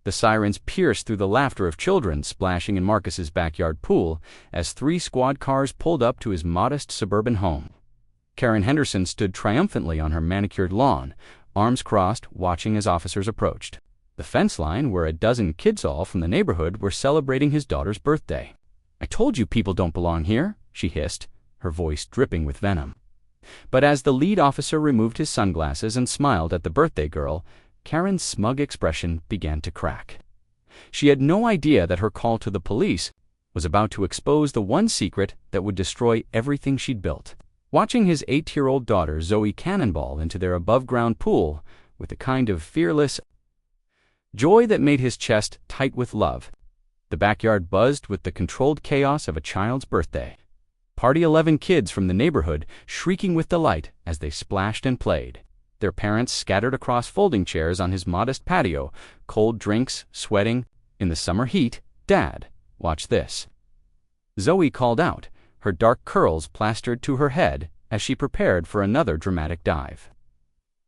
The sirens pierced through the laughter of children splashing in Marcus's backyard pool as 3 squad cars pulled up to his modest suburban home. Karen Henderson stood triumphantly on her manicured lawn, arms crossed, watching as officers approached. The fence line, where a dozen kids all from the neighborhood were celebrating his daughter's birthday. "I told you people don't belong here," she hissed, her voice dripping with venom. But as the lead officer removed his sunglasses and smiled at the birthday girl, Karen's smug expression began to crack. She had no idea that her call to the police was about to expose the one secret that would destroy everything she'd built. Watching his 8-year-old daughter Zoe cannonball into their above-ground pool with a kind of fearless joy that made his chest tight with love, the backyard buzzed with the controlled chaos of a child's birthday. Party 11 kids from the neighborhood shrieking with delight as they splashed and played. Their parents scattered across folding chairs on his modest patio, cold drinks, sweating. In the summer heat, "Dad, watch this." Zoe called out, her dark curls plastered to her head as she prepared for another dramatic dive.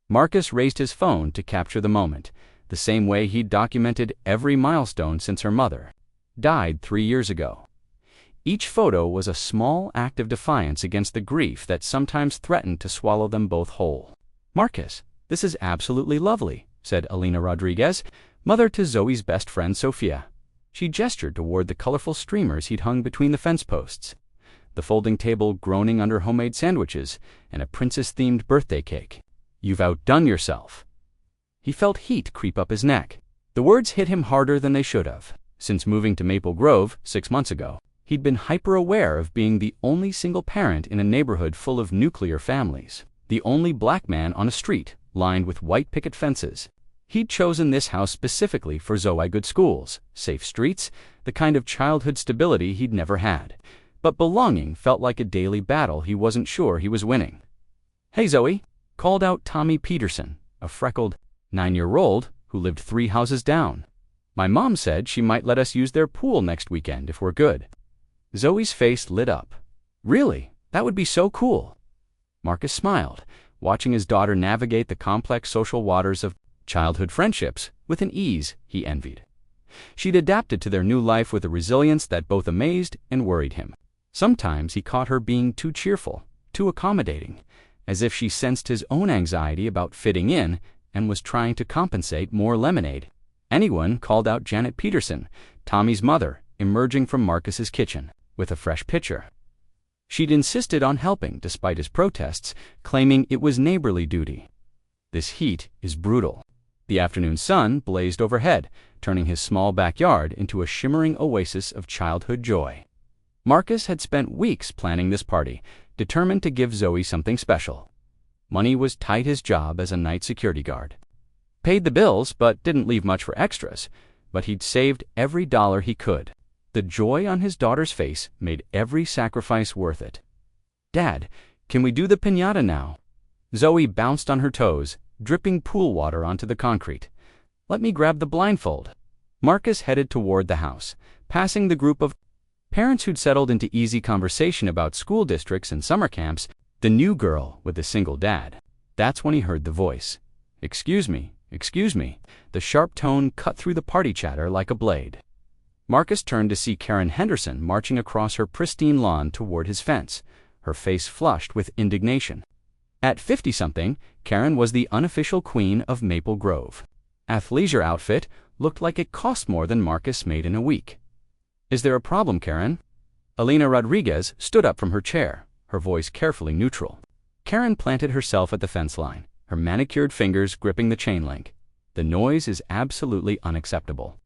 Marcus raised his phone to capture the moment, the same way he'd documented every milestone since her mother died 3 years ago. Each photo was a small act of defiance against the grief that sometimes threatened to swallow them both whole. "Marcus, this is absolutely lovely," said Alina Rodriguez, mother to Zoe's best friend Sophia. She gestured toward the colorful streamers he'd hung between the fence posts, the folding table groaning under homemade sandwiches, and a princess-themed birthday cake. "You've outdone yourself." He felt heat creep up his neck. The words hit him harder than they should have. Since moving to Maple Grove 6 months ago, he'd been hyper-aware of being the only single parent in a neighborhood full of nuclear families, the only black man on a street lined with white picket fences. He'd chosen this house specifically for Zoe: good schools, safe streets, the kind of childhood stability he'd never had. But belonging felt like a daily battle he wasn't sure he was winning. "Hey, Zoe," called out Tommy Peterson, a freckled 9-year-old who lived 3 houses down. "My mom said she might let us use their pool next weekend if we're good." Zoe's face lit up. "Really? That would be so cool." Marcus smiled, watching his daughter navigate the complex social waters of childhood friendships with an ease he envied. She'd adapted to their new life with a resilience that both amazed and worried him. Sometimes he caught her being too cheerful, too accommodating, as if she sensed his own anxiety about fitting in and was trying to compensate more lemonade. Anyone called out Janet Peterson, Tommy's mother, emerging from Marcus's kitchen with a fresh pitcher. She'd insisted on helping despite his protests, claiming it was neighborly duty. This heat is brutal. The afternoon sun blazed overhead, turning his small backyard into a shimmering oasis of childhood joy. Marcus had spent weeks planning this party, determined to give Zoe something special. Money was tight, his job as a night security guard. Paid the bills, but didn't leave much for extras. But he'd saved every dollar he could. The joy on his daughter's face made every sacrifice worth it. "Dad, can we do the piñata now?" Zoe bounced on her toes, dripping pool water onto the concrete. "Let me grab the blindfold." Marcus headed toward the house, passing the group of parents who'd settled into easy conversation about school districts and summer camps, the new girl with a single dad. That's when he heard the voice. Excuse me. The sharp tone cut through the party chatter like a blade. Marcus turned to see Karen Henderson marching across her pristine lawn toward his fence, her face flushed with indignation. At 50-something, Karen was the unofficial queen of Maple Grove. Athleisure outfit looked like it cost more than Marcus made in a week. "Is there a problem, Karen?" Alina Rodriguez stood up from her chair, her voice carefully neutral. Karen planted herself at the fence line, her manicured fingers gripping the chain link. "The noise is absolutely unacceptable.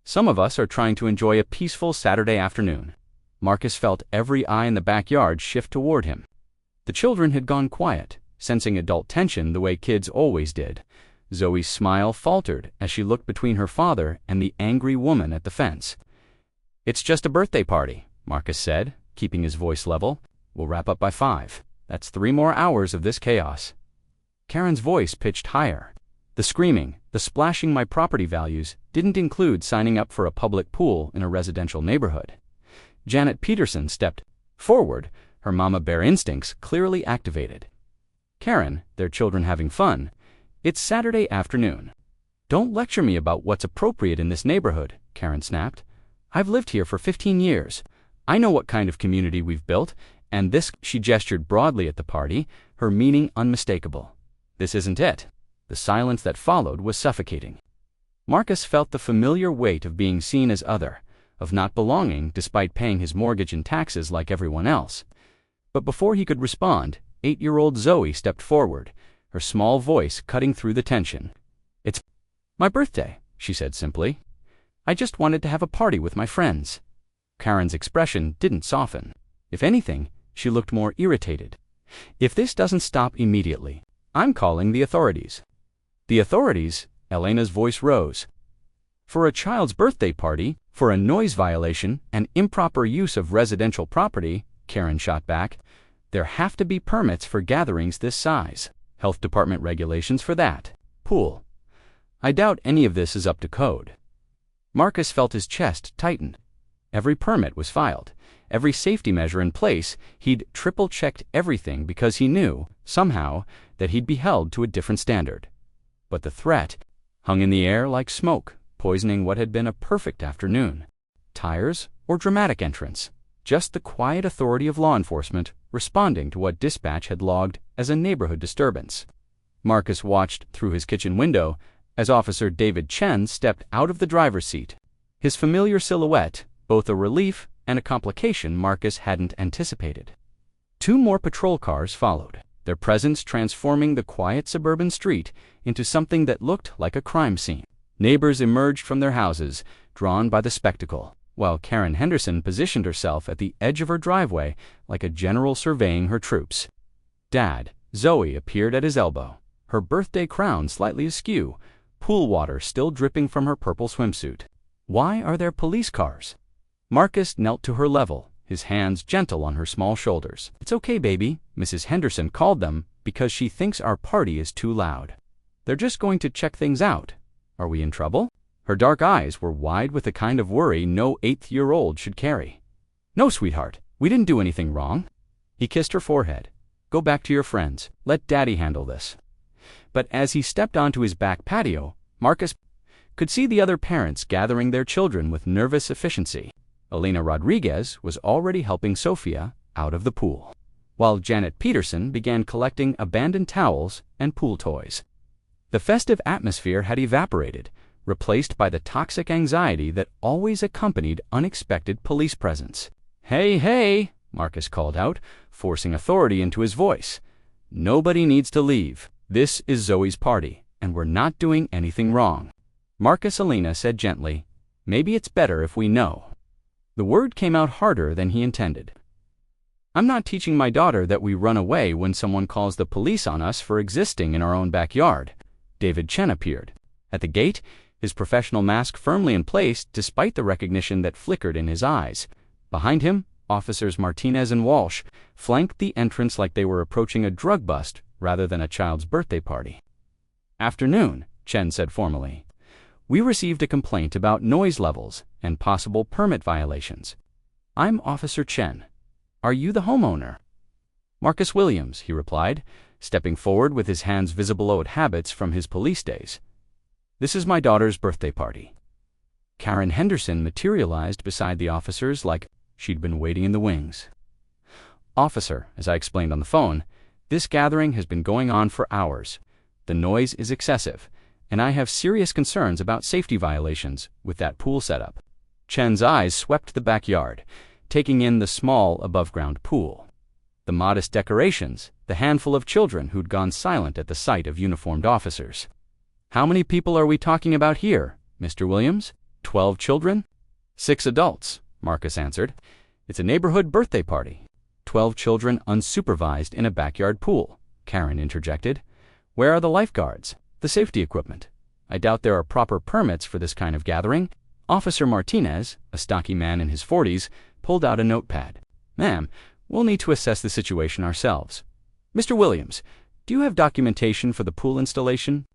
Some of us are trying to enjoy a peaceful Saturday afternoon." Marcus felt every eye in the backyard shift toward him. The children had gone quiet, sensing adult tension the way kids always did. Zoe's smile faltered as she looked between her father and the angry woman at the fence. "It's just a birthday party," Marcus said, keeping his voice level. "We'll wrap up by 5. That's 3 more hours of this chaos." Karen's voice pitched higher. The screaming, the splashing my property values didn't include signing up for a public pool in a residential neighborhood. Janet Peterson stepped forward, her mama bear instincts clearly activated. "Karen, their children having fun. It's Saturday afternoon." Don't lecture me about what's appropriate in this neighborhood, Karen snapped. I've lived here for 15 years. I know what kind of community we've built, and this, she gestured broadly at the party, her meaning unmistakable. This isn't it. The silence that followed was suffocating. Marcus felt the familiar weight of being seen as other, of not belonging despite paying his mortgage and taxes like everyone else. But before he could respond, 8-year-old Zoe stepped forward, her small voice cutting through the tension. It's my birthday, she said simply. I just wanted to have a party with my friends. Karen's expression didn't soften. If anything, she looked more irritated. If this doesn't stop immediately, I'm calling the authorities. The authorities? Elena's voice rose. For a child's birthday party, for a noise violation, and improper use of residential property, Karen shot back, there have to be permits for gatherings this size. Health department regulations for that. Pool. I doubt any of this is up to code. Marcus felt his chest tighten. Every permit was filed. Every safety measure in place. He'd triple-checked everything because he knew, somehow, that he'd be held to a different standard. But the threat hung in the air like smoke, poisoning what had been a perfect afternoon. Tires or dramatic entrance? Just the quiet authority of law enforcement responding to what dispatch had logged as a neighborhood disturbance. Marcus watched through his kitchen window as Officer David Chen stepped out of the driver's seat. His familiar silhouette, both a relief and a complication Marcus hadn't anticipated. 2 more patrol cars followed, their presence transforming the quiet suburban street into something that looked like a crime scene. Neighbors emerged from their houses, drawn by the spectacle, while Karen Henderson positioned herself at the edge of her driveway like a general surveying her troops. Dad, Zoe, appeared at his elbow, her birthday crown slightly askew, pool water still dripping from her purple swimsuit. Why are there police cars? Marcus knelt to her level, his hands gentle on her small shoulders. It's okay, baby, Mrs. Henderson called them because she thinks our party is too loud. They're just going to check things out. Are we in trouble? Her dark eyes were wide with the kind of worry no 8-year-old should carry. No, sweetheart, we didn't do anything wrong. He kissed her forehead. Go back to your friends. Let Daddy handle this. But as he stepped onto his back patio, Marcus could see the other parents gathering their children with nervous efficiency. Elena Rodriguez was already helping Sophia out of the pool, while Janet Peterson began collecting abandoned towels and pool toys. The festive atmosphere had evaporated, replaced by the toxic anxiety that always accompanied unexpected police presence. Hey, hey, Marcus called out, forcing authority into his voice. Nobody needs to leave. This is Zoe's party, and we're not doing anything wrong. Marcus, Elena said gently, maybe it's better if we know. The word came out harder than he intended. I'm not teaching my daughter that we run away when someone calls the police on us for existing in our own backyard. David Chen appeared. At the gate, his professional mask firmly in place despite the recognition that flickered in his eyes. Behind him, Officers Martinez and Walsh flanked the entrance like they were approaching a drug bust rather than a child's birthday party. Afternoon, Chen said formally. We received a complaint about noise levels and possible permit violations. I'm Officer Chen. Are you the homeowner? Marcus Williams, he replied, stepping forward with his hands visible owed habits from his police days. This is my daughter's birthday party. Karen Henderson materialized beside the officers like she'd been waiting in the wings. Officer, as I explained on the phone, this gathering has been going on for hours. The noise is excessive, and I have serious concerns about safety violations with that pool setup. Chen's eyes swept the backyard, taking in the small above-ground pool. The modest decorations, the handful of children who'd gone silent at the sight of uniformed officers. How many people are we talking about here, Mr. Williams? 12 children? 6 adults, Marcus answered. It's a neighborhood birthday party. 12 children unsupervised in a backyard pool, Karen interjected. Where are the lifeguards? The safety equipment? I doubt there are proper permits for this kind of gathering. Officer Martinez, a stocky man in his 40s, pulled out a notepad. Ma'am, we'll need to assess the situation ourselves. Mr. Williams, do you have documentation for the pool installation?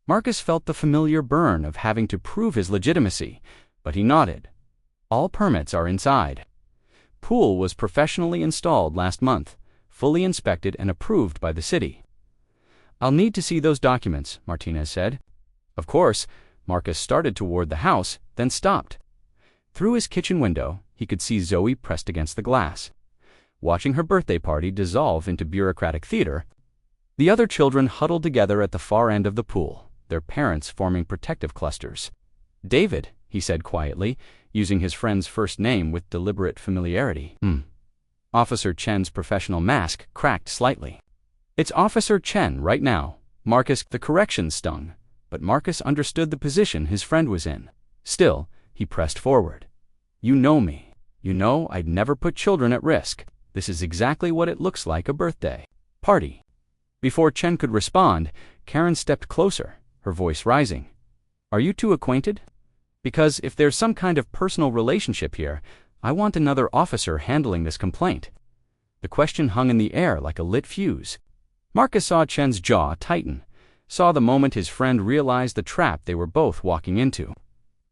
Marcus felt the familiar burn of having to prove his legitimacy, but he nodded. All permits are inside. Pool was professionally installed last month, fully inspected and approved by the city. I'll need to see those documents, Martinez said. Of course, Marcus started toward the house, then stopped. Through his kitchen window, he could see Zoe pressed against the glass, watching her birthday party dissolve into bureaucratic theater. The other children huddled together at the far end of the pool, their parents forming protective clusters. "David," he said quietly, using his friend's first name with deliberate familiarity. Officer Chen's professional mask cracked slightly. "It's Officer Chen right now." Marcus, the correction stung, but Marcus understood the position his friend was in. Still, he pressed forward. "You know me. You know I'd never put children at risk. This is exactly what it looks like a birthday party." Before Chen could respond, Karen stepped closer, her voice rising. "Are you two acquainted? Because if there's some kind of personal relationship here, I want another officer handling this complaint." The question hung in the air like a lit fuse. Marcus saw Chen's jaw tighten, saw the moment his friend realized the trap they were both walking into.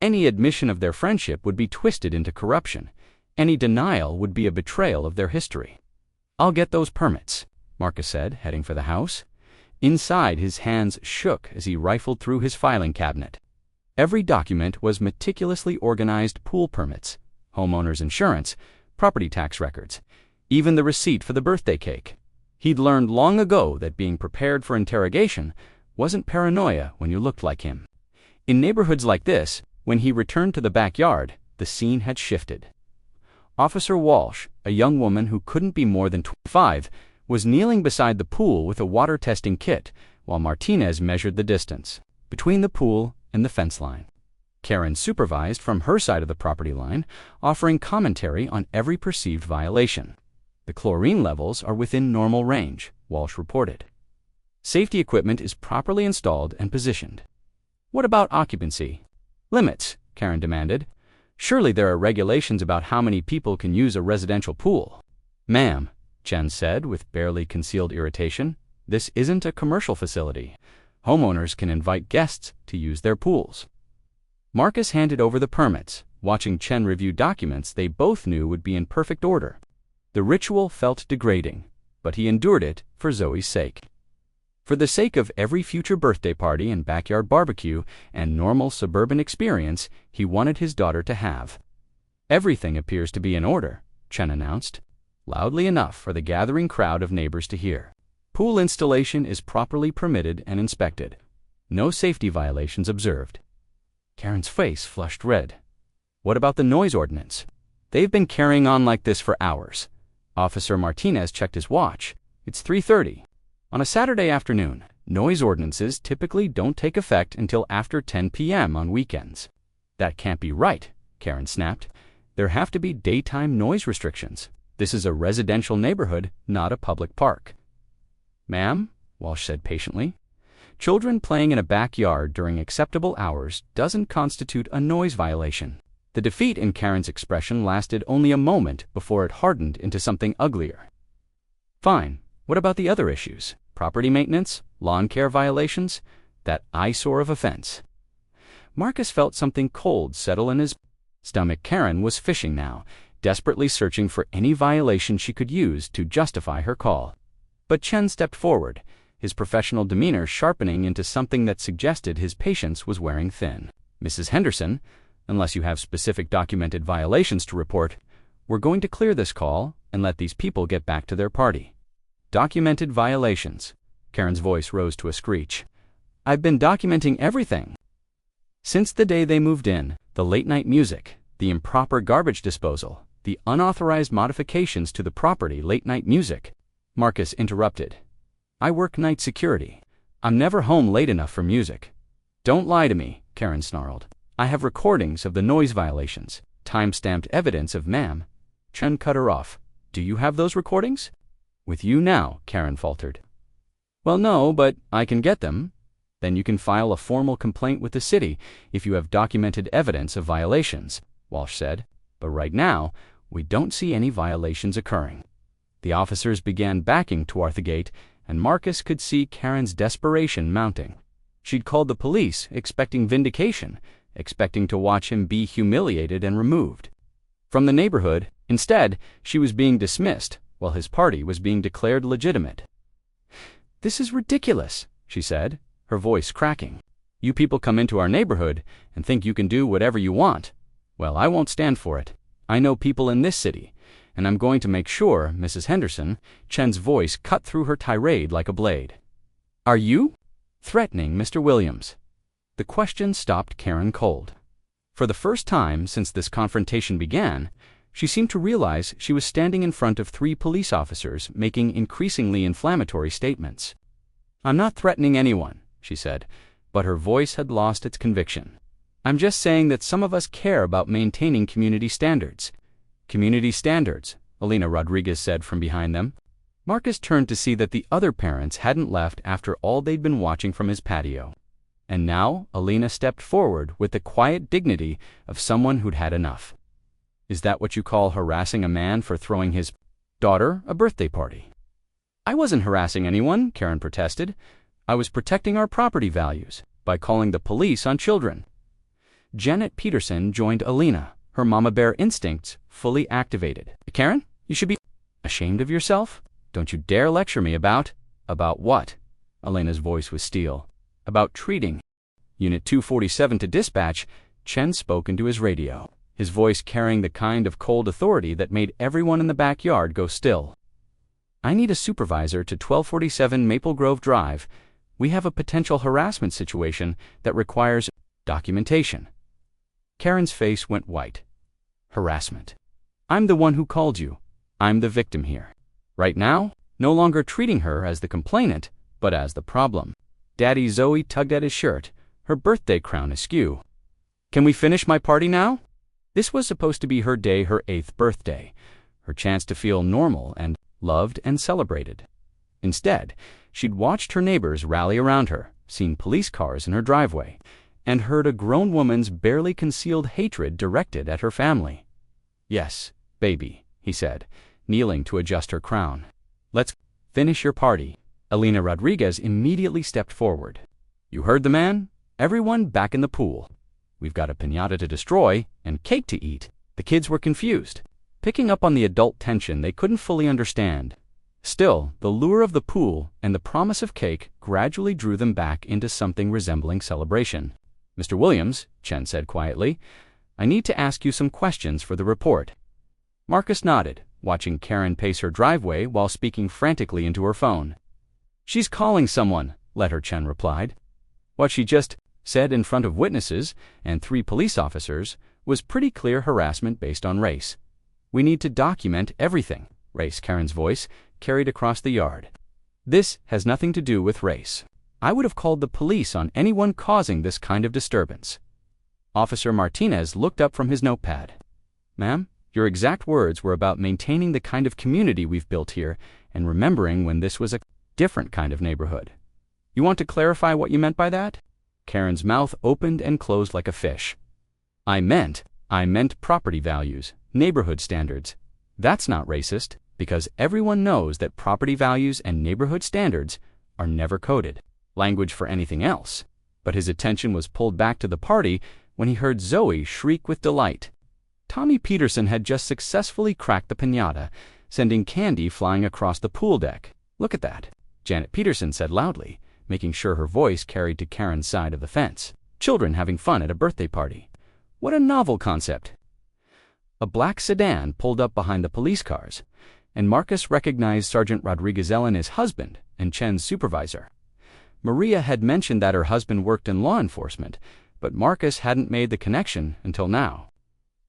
Any admission of their friendship would be twisted into corruption. Any denial would be a betrayal of their history. "I'll get those permits," Marcus said, heading for the house. Inside, his hands shook as he rifled through his filing cabinet. Every document was meticulously organized: pool permits, homeowners insurance, property tax records, even the receipt for the birthday cake. He'd learned long ago that being prepared for interrogation wasn't paranoia when you looked like him. In neighborhoods like this, when he returned to the backyard, the scene had shifted. Officer Walsh, a young woman who couldn't be more than 25, was kneeling beside the pool with a water testing kit, while Martinez measured the distance between the pool and the fence line. Karen supervised from her side of the property line, offering commentary on every perceived violation. "The chlorine levels are within normal range," Walsh reported. "Safety equipment is properly installed and positioned." "What about occupancy limits?" Karen demanded. "Surely there are regulations about how many people can use a residential pool." "Ma'am," Chen said with barely concealed irritation, "this isn't a commercial facility. Homeowners can invite guests to use their pools." Marcus handed over the permits, watching Chen review documents they both knew would be in perfect order. The ritual felt degrading, but he endured it for Zoe's sake. For the sake of every future birthday party and backyard barbecue and normal suburban experience he wanted his daughter to have. "Everything appears to be in order," Chen announced, loudly enough for the gathering crowd of neighbors to hear. "Pool installation is properly permitted and inspected. No safety violations observed." Karen's face flushed red. "What about the noise ordinance?" "They've been carrying on like this for hours." Officer Martinez checked his watch. "It's 3:30. On a Saturday afternoon, noise ordinances typically don't take effect until after 10 p.m. on weekends." "That can't be right," Karen snapped. "There have to be daytime noise restrictions. This is a residential neighborhood, not a public park." "Ma'am," Walsh said patiently, "children playing in a backyard during acceptable hours doesn't constitute a noise violation." The defeat in Karen's expression lasted only a moment before it hardened into something uglier. "Fine. What about the other issues? Property maintenance, lawn care violations, that eyesore of offense?" Marcus felt something cold settle in his stomach. Karen was fishing now, desperately searching for any violation she could use to justify her call. But Chen stepped forward, his professional demeanor sharpening into something that suggested his patience was wearing thin. "Mrs. Henderson, unless you have specific documented violations to report, we're going to clear this call and let these people get back to their party." "Documented violations." Karen's voice rose to a screech. "I've been documenting everything. Since the day they moved in, the late-night music, the improper garbage disposal, the unauthorized modifications to the property." "Late-night music," Marcus interrupted. "I work night security. I'm never home late enough for music." "Don't lie to me," Karen snarled. "I have recordings of the noise violations, time-stamped evidence of." "Ma'am." Chen cut her off. "Do you have those recordings?" "With you now," Karen faltered. "Well, no, but I can get them." "Then you can file a formal complaint with the city if you have documented evidence of violations," Walsh said. "But right now, we don't see any violations occurring." The officers began backing toward the gate, and Marcus could see Karen's desperation mounting. She'd called the police, expecting vindication, expecting to watch him be humiliated and removed from the neighborhood. Instead, she was being dismissed, while his party was being declared legitimate. "This is ridiculous," she said, her voice cracking. You people come into our neighborhood and think you can do whatever you want. Well, I won't stand for it. I know people in this city, and I'm going to make sure, Mrs. Henderson," Chen's voice cut through her tirade like a blade. "Are you threatening Mr. Williams?" The question stopped Karen cold. For the first time since this confrontation began, she seemed to realize she was standing in front of 3 police officers making increasingly inflammatory statements. "I'm not threatening anyone," she said, but her voice had lost its conviction. "I'm just saying that some of us care about maintaining community standards." "Community standards," Alina Rodriguez said from behind them. Marcus turned to see that the other parents hadn't left after all they'd been watching from his patio. And now Alina stepped forward with the quiet dignity of someone who'd had enough. "Is that what you call harassing a man for throwing his daughter a birthday party?" "I wasn't harassing anyone," Karen protested. "I was protecting our property values by calling the police on children." Janet Peterson joined Alina, her mama bear instincts fully activated. "Karen, you should be ashamed of yourself. Don't you dare lecture me about..." "About what?" Alina's voice was steel. "About treating Unit 247 to dispatch." Chen spoke into his radio, his voice carrying the kind of cold authority that made everyone in the backyard go still. "I need a supervisor to 1247 Maple Grove Drive. We have a potential harassment situation that requires documentation." Karen's face went white. "Harassment. I'm the one who called you. I'm the victim here. Right now, no longer treating her as the complainant, but as the problem." Daddy Zoe tugged at his shirt, her birthday crown askew. "Can we finish my party now?" This was supposed to be her day, her 8th birthday, her chance to feel normal and loved and celebrated. Instead, she'd watched her neighbors rally around her, seen police cars in her driveway, and heard a grown woman's barely concealed hatred directed at her family. "Yes, baby," he said, kneeling to adjust her crown. "Let's finish your party." Alina Rodriguez immediately stepped forward. "You heard the man? Everyone back in the pool. We've got a piñata to destroy and cake to eat." The kids were confused, picking up on the adult tension they couldn't fully understand. Still, the lure of the pool and the promise of cake gradually drew them back into something resembling celebration. "Mr. Williams," Chen said quietly, "I need to ask you some questions for the report." Marcus nodded, watching Karen pace her driveway while speaking frantically into her phone. "She's calling someone," Letter Chen replied. What she just said in front of witnesses and 3 police officers was pretty clear harassment based on race. "We need to document everything," race Karen's voice carried across the yard. "This has nothing to do with race. I would have called the police on anyone causing this kind of disturbance." Officer Martinez looked up from his notepad. "Ma'am, your exact words were about maintaining the kind of community we've built here and remembering when this was a different kind of neighborhood. You want to clarify what you meant by that?" Karen's mouth opened and closed like a fish. I meant property values, neighborhood standards. That's not racist, because everyone knows that property values and neighborhood standards are never coded language for anything else." But his attention was pulled back to the party when he heard Zoe shriek with delight. Tommy Peterson had just successfully cracked the piñata, sending candy flying across the pool deck. "Look at that," Janet Peterson said loudly, making sure her voice carried to Karen's side of the fence. "Children having fun at a birthday party. What a novel concept." A black sedan pulled up behind the police cars, and Marcus recognized Sergeant Rodriguez Ellen as husband and Chen's supervisor. Maria had mentioned that her husband worked in law enforcement, but Marcus hadn't made the connection until now.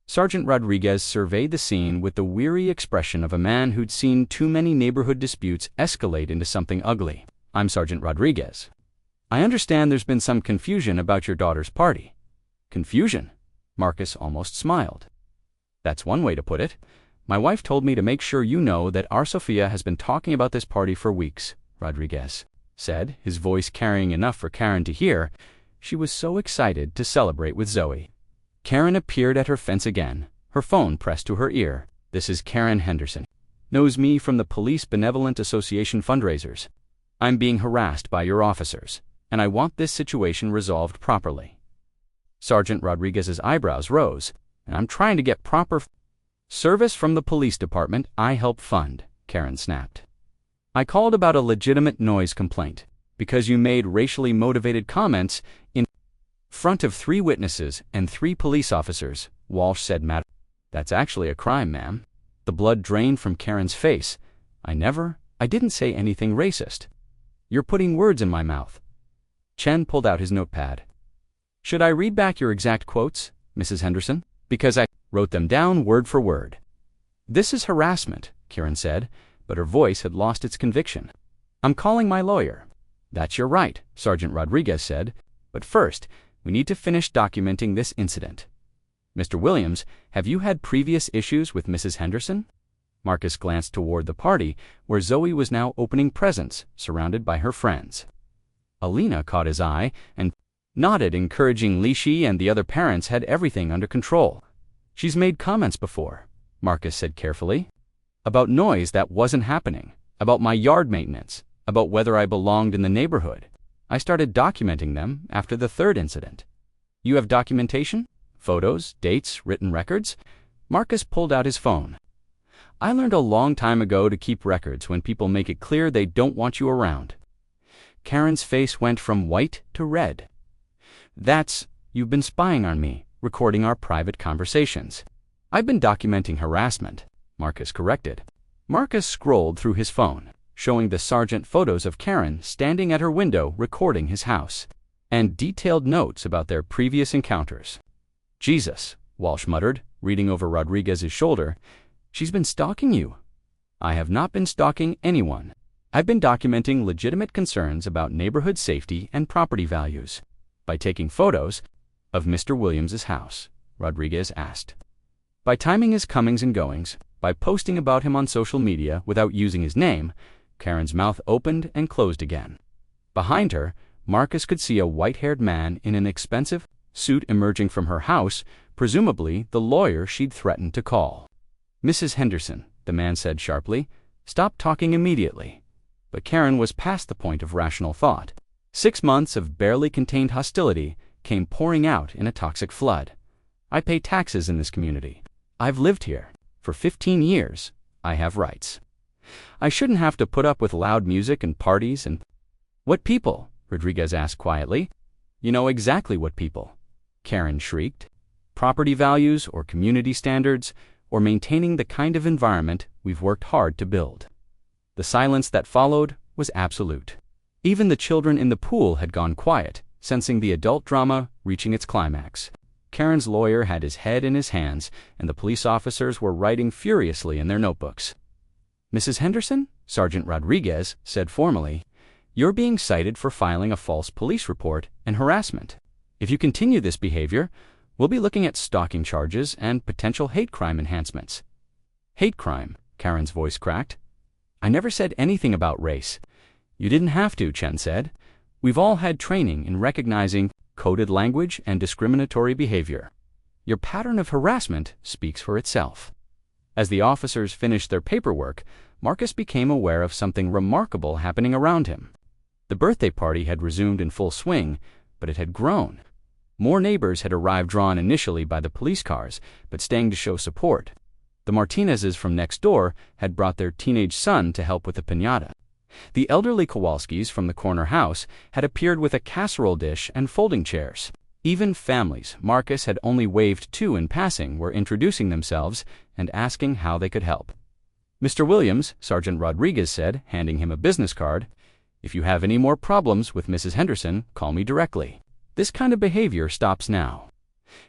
Sergeant Rodriguez surveyed the scene with the weary expression of a man who'd seen too many neighborhood disputes escalate into something ugly. "I'm Sergeant Rodriguez. I understand there's been some confusion about your daughter's party." "Confusion?" Marcus almost smiled. "That's one way to put it. My wife told me to make sure you know that our Sophia has been talking about this party for weeks," Rodriguez said, his voice carrying enough for Karen to hear. She was so excited to celebrate with Zoe. Karen appeared at her fence again, her phone pressed to her ear. "This is Karen Henderson. Knows me from the Police Benevolent Association fundraisers. I'm being harassed by your officers, and I want this situation resolved properly." Sergeant Rodriguez's eyebrows rose. "And I'm trying to get proper service from the police department I help fund," Karen snapped. "I called about a legitimate noise complaint, because you made racially motivated comments in..." front of 3 witnesses and 3 police officers, Walsh said, "That's actually a crime, ma'am." The blood drained from Karen's face. I didn't say anything racist." "You're putting words in my mouth." Chen pulled out his notepad. "Should I read back your exact quotes, Mrs. Henderson? Because I wrote them down word for word." "This is harassment," Karen said, but her voice had lost its conviction. "I'm calling my lawyer." "That's your right," Sergeant Rodriguez said, "but first, we need to finish documenting this incident. Mr. Williams, have you had previous issues with Mrs. Henderson?" Marcus glanced toward the party, where Zoe was now opening presents, surrounded by her friends. Alina caught his eye and nodded, encouraging Lishi and the other parents had everything under control. "She's made comments before," Marcus said carefully. "About noise that wasn't happening, about my yard maintenance, about whether I belonged in the neighborhood. I started documenting them after the 3rd incident." "You have documentation? Photos, dates, written records?" Marcus pulled out his phone. "I learned a long time ago to keep records when people make it clear they don't want you around." Karen's face went from white to red. "You've been spying on me, recording our private conversations." "I've been documenting harassment," Marcus corrected. Marcus scrolled through his phone, showing the sergeant photos of Karen standing at her window recording his house, and detailed notes about their previous encounters. "Jesus," Walsh muttered, reading over Rodriguez's shoulder. "She's been stalking you." "I have not been stalking anyone. I've been documenting legitimate concerns about neighborhood safety and property values." "By taking photos of Mr. Williams's house?" Rodriguez asked. "By timing his comings and goings, by posting about him on social media without using his name." Karen's mouth opened and closed again. Behind her, Marcus could see a white-haired man in an expensive suit emerging from her house, presumably the lawyer she'd threatened to call. "Mrs. Henderson," the man said sharply, "stop talking immediately." But Karen was past the point of rational thought. 6 months of barely contained hostility came pouring out in a toxic flood. "I pay taxes in this community. I've lived here for 15 years. I have rights. I shouldn't have to put up with loud music and parties and—" "What people?" Rodriguez asked quietly. "You know exactly what people," Karen shrieked. "Property values or community standards or maintaining the kind of environment we've worked hard to build." The silence that followed was absolute. Even the children in the pool had gone quiet, sensing the adult drama reaching its climax. Karen's lawyer had his head in his hands, and the police officers were writing furiously in their notebooks. "Mrs. Henderson," Sergeant Rodriguez said formally, "you're being cited for filing a false police report and harassment. If you continue this behavior, we'll be looking at stalking charges and potential hate crime enhancements." "Hate crime?" Karen's voice cracked. "I never said anything about race." "You didn't have to," Chen said. "We've all had training in recognizing coded language and discriminatory behavior. Your pattern of harassment speaks for itself." As the officers finished their paperwork, Marcus became aware of something remarkable happening around him. The birthday party had resumed in full swing, but it had grown. More neighbors had arrived, drawn initially by the police cars, but staying to show support. The Martinezes from next door had brought their teenage son to help with the piñata. The elderly Kowalskis from the corner house had appeared with a casserole dish and folding chairs. Even families Marcus had only waved to in passing were introducing themselves and asking how they could help. "Mr. Williams," Sergeant Rodriguez said, handing him a business card, "if you have any more problems with Mrs. Henderson, call me directly. This kind of behavior stops now."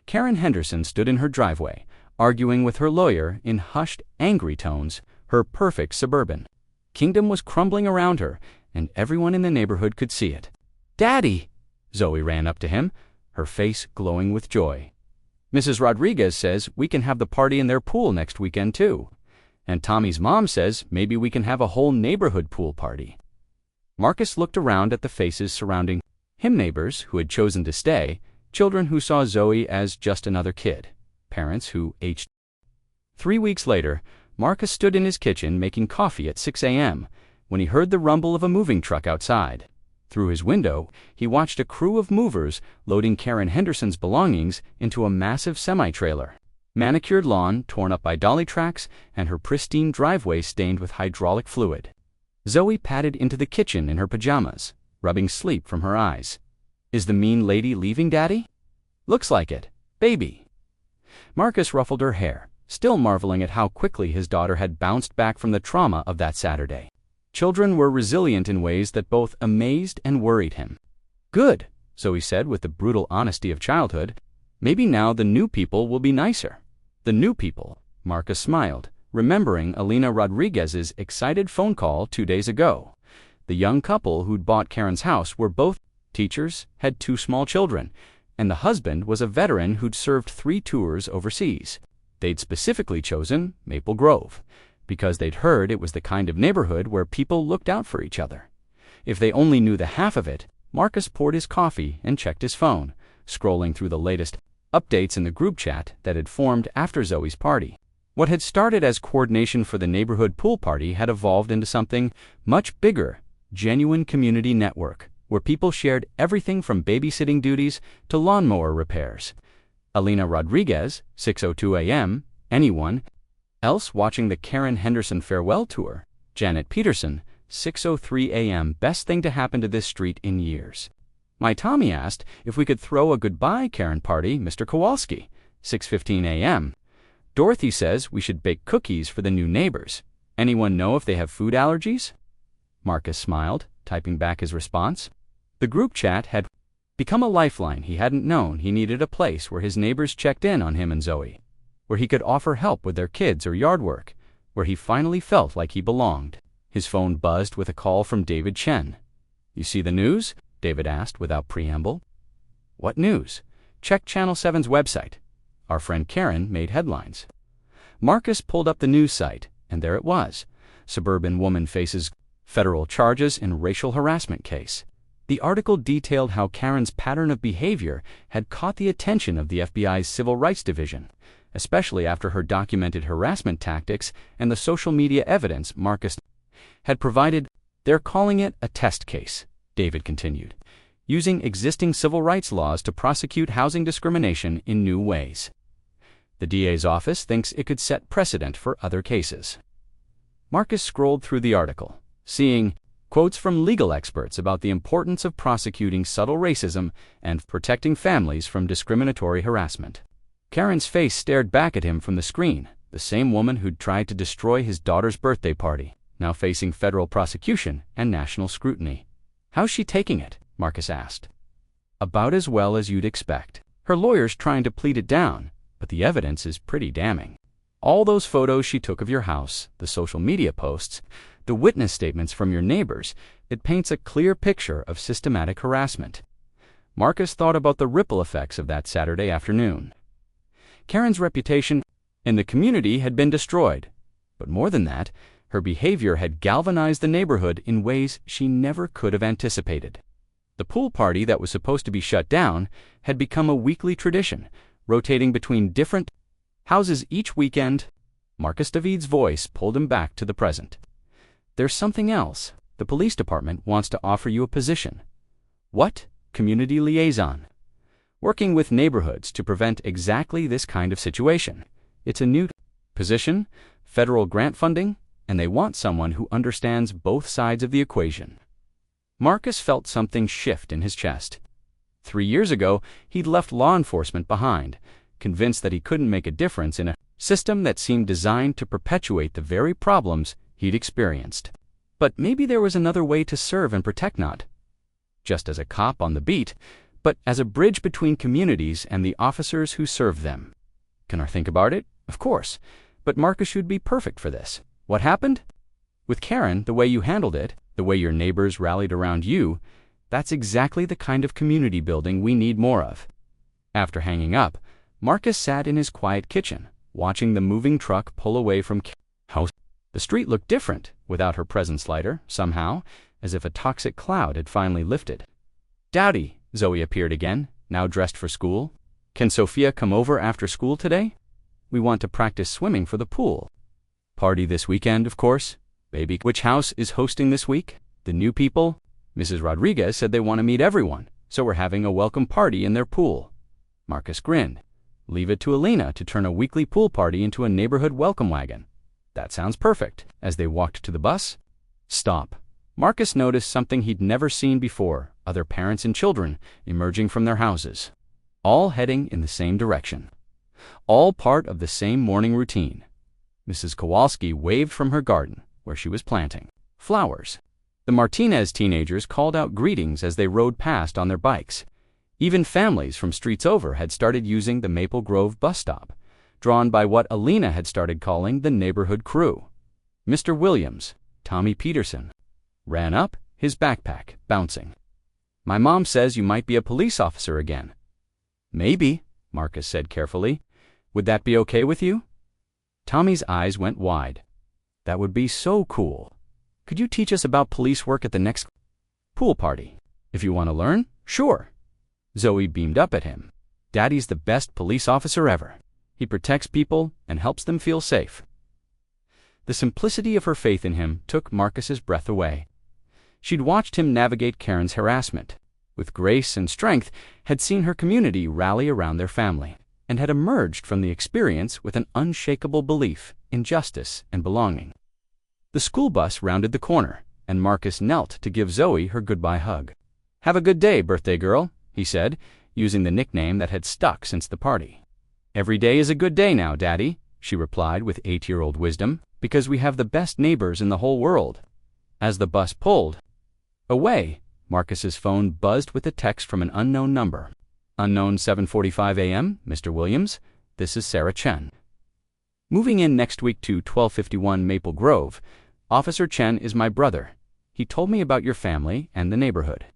Karen Henderson stood in her driveway, arguing with her lawyer in hushed, angry tones. Her perfect suburban kingdom was crumbling around her, and everyone in the neighborhood could see it. "Daddy!" Zoe ran up to him, her face glowing with joy. "Mrs. Rodriguez says we can have the party in their pool next weekend, too. And Tommy's mom says maybe we can have a whole neighborhood pool party." Marcus looked around at the faces surrounding him, neighbors who had chosen to stay, children who saw Zoe as just another kid, parents who aged. 3 weeks later, Marcus stood in his kitchen making coffee at 6 a.m. when he heard the rumble of a moving truck outside. Through his window, he watched a crew of movers loading Karen Henderson's belongings into a massive semi-trailer. Manicured lawn torn up by dolly tracks and her pristine driveway stained with hydraulic fluid. Zoe padded into the kitchen in her pajamas, rubbing sleep from her eyes. "Is the mean lady leaving, Daddy?" Looks like it, baby. Marcus ruffled her hair, still marveling at how quickly his daughter had bounced back from the trauma of that Saturday. Children were resilient in ways that both amazed and worried him. Good, Zoe said with the brutal honesty of childhood. Maybe now the new people will be nicer. The new people, Marcus smiled, remembering Alina Rodriguez's excited phone call 2 days ago. The young couple who'd bought Karen's house were both teachers, had 2 small children, and the husband was a veteran who'd served 3 tours overseas. They'd specifically chosen Maple Grove because they'd heard it was the kind of neighborhood where people looked out for each other. If they only knew the half of it, Marcus poured his coffee and checked his phone, scrolling through the latest updates in the group chat that had formed after Zoe's party. What had started as coordination for the neighborhood pool party had evolved into something much bigger, genuine community network, where people shared everything from babysitting duties to lawnmower repairs. Alina Rodriguez, 6:02 a.m., anyone else watching the Karen Henderson farewell tour. Janet Peterson, 6:03 a.m., best thing to happen to this street in years. My Tommy asked if we could throw a goodbye Karen party, Mr. Kowalski, 6:15 a.m. Dorothy says we should bake cookies for the new neighbors. Anyone know if they have food allergies? Marcus smiled, typing back his response. The group chat had become a lifeline. He hadn't known he needed a place where his neighbors checked in on him and Zoe, where he could offer help with their kids or yard work, where he finally felt like he belonged. His phone buzzed with a call from David Chen. You see the news? David asked without preamble. What news? Check Channel 7's website. Our friend Karen made headlines. Marcus pulled up the news site, and there it was. Suburban woman faces federal charges in racial harassment case. The article detailed how Karen's pattern of behavior had caught the attention of the FBI's Civil Rights Division, especially after her documented harassment tactics and the social media evidence Marcus had provided. They're calling it a test case, David continued, using existing civil rights laws to prosecute housing discrimination in new ways. The DA's office thinks it could set precedent for other cases. Marcus scrolled through the article, seeing quotes from legal experts about the importance of prosecuting subtle racism and protecting families from discriminatory harassment. Karen's face stared back at him from the screen, the same woman who'd tried to destroy his daughter's birthday party, now facing federal prosecution and national scrutiny. How's she taking it? Marcus asked. About as well as you'd expect. Her lawyer's trying to plead it down, but the evidence is pretty damning. All those photos she took of your house, the social media posts, the witness statements from your neighbors, it paints a clear picture of systematic harassment. Marcus thought about the ripple effects of that Saturday afternoon. Karen's reputation in the community had been destroyed, but more than that, her behavior had galvanized the neighborhood in ways she never could have anticipated. The pool party that was supposed to be shut down had become a weekly tradition, rotating between different houses each weekend. Marcus David's voice pulled him back to the present. There's something else. The police department wants to offer you a position. What? Community liaison. Working with neighborhoods to prevent exactly this kind of situation. It's a new position, federal grant funding, and they want someone who understands both sides of the equation. Marcus felt something shift in his chest. 3 years ago, he'd left law enforcement behind, convinced that he couldn't make a difference in a system that seemed designed to perpetuate the very problems he'd experienced. But maybe there was another way to serve and protect, not just as a cop on the beat, but as a bridge between communities and the officers who serve them. Can I think about it? Of course. But Marcus should be perfect for this. What happened? With Karen, the way you handled it, the way your neighbors rallied around you, that's exactly the kind of community building we need more of. After hanging up, Marcus sat in his quiet kitchen, watching the moving truck pull away from Karen's house. The street looked different without her presence, lighter, somehow, as if a toxic cloud had finally lifted. Dowdy, Zoe appeared again, now dressed for school. Can Sophia come over after school today? We want to practice swimming for the pool. Party this weekend, of course. Baby, which house is hosting this week? The new people? Mrs. Rodriguez said they want to meet everyone, so we're having a welcome party in their pool. Marcus grinned. Leave it to Alina to turn a weekly pool party into a neighborhood welcome wagon. That sounds perfect. As they walked to the bus. Stop. Marcus noticed something he'd never seen before, other parents and children emerging from their houses. all heading in the same direction. All part of the same morning routine. Mrs. Kowalski waved from her garden, where she was planting flowers. The Martinez teenagers called out greetings as they rode past on their bikes. Even families from streets over had started using the Maple Grove bus stop, drawn by what Alina had started calling the neighborhood crew. Mr. Williams, Tommy Peterson, ran up, his backpack bouncing. "My mom says you might be a police officer again." "Maybe," Marcus said carefully. "Would that be okay with you?" Tommy's eyes went wide. "That would be so cool. Could you teach us about police work at the next pool party? If you want to learn, sure." Zoe beamed up at him. "Daddy's the best police officer ever. He protects people and helps them feel safe." The simplicity of her faith in him took Marcus's breath away. She'd watched him navigate Karen's harassment, with grace and strength, had seen her community rally around their family, and had emerged from the experience with an unshakable belief in justice and belonging. The school bus rounded the corner, and Marcus knelt to give Zoe her goodbye hug. "Have a good day, birthday girl," he said, using the nickname that had stuck since the party. "Every day is a good day now, Daddy," she replied with 8-year-old wisdom, "because we have the best neighbors in the whole world." As the bus pulled away, Marcus's phone buzzed with a text from an unknown number. "Unknown 7:45 a.m., Mr. Williams. This is Sarah Chen. Moving in next week to 1251 Maple Grove. Officer Chen is my brother. He told me about your family and the neighborhood.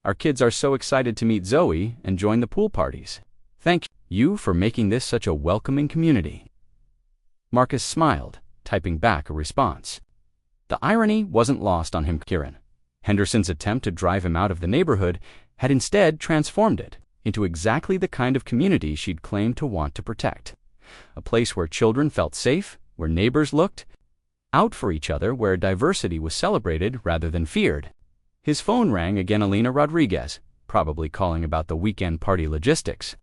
Our kids are so excited to meet Zoe and join the pool parties. Thank you for making this such a welcoming community." Marcus smiled, typing back a response. The irony wasn't lost on him. Karen Henderson's attempt to drive him out of the neighborhood had instead transformed it into exactly the kind of community she'd claimed to want to protect. A place where children felt safe, where neighbors looked out for each other, where diversity was celebrated rather than feared. His phone rang again. Alina Rodriguez, probably calling about the weekend party logistics.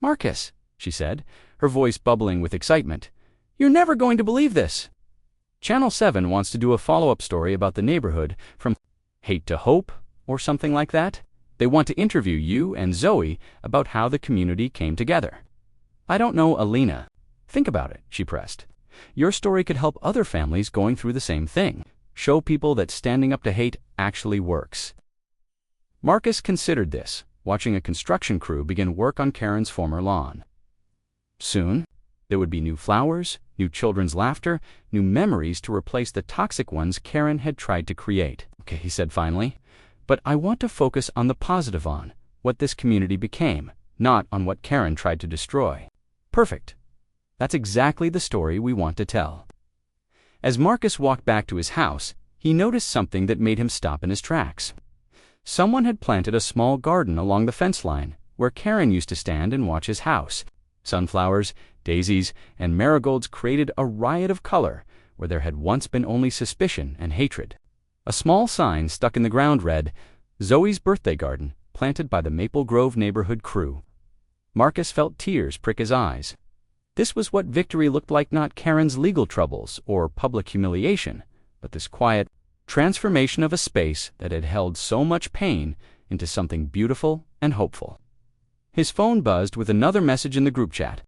"Marcus," she said, her voice bubbling with excitement, "you're never going to believe this. Channel 7 wants to do a follow-up story about the neighborhood from hate to hope, or something like that. They want to interview you and Zoe about how the community came together." "I don't know, Alina. Think about it," she pressed. "Your story could help other families going through the same thing. Show people that standing up to hate actually works." Marcus considered this, watching a construction crew begin work on Karen's former lawn. Soon, there would be new flowers, new children's laughter, new memories to replace the toxic ones Karen had tried to create. "Okay," he said finally, "but I want to focus on the positive, on what this community became, not on what Karen tried to destroy." "Perfect. That's exactly the story we want to tell." As Marcus walked back to his house, he noticed something that made him stop in his tracks. Someone had planted a small garden along the fence line, where Karen used to stand and watch his house. Sunflowers, daisies, and marigolds created a riot of color where there had once been only suspicion and hatred. A small sign stuck in the ground read, "Zoe's Birthday Garden, planted by the Maple Grove neighborhood crew." Marcus felt tears prick his eyes. This was what victory looked like, not Karen's legal troubles or public humiliation, but this quiet transformation of a space that had held so much pain into something beautiful and hopeful. His phone buzzed with another message in the group chat.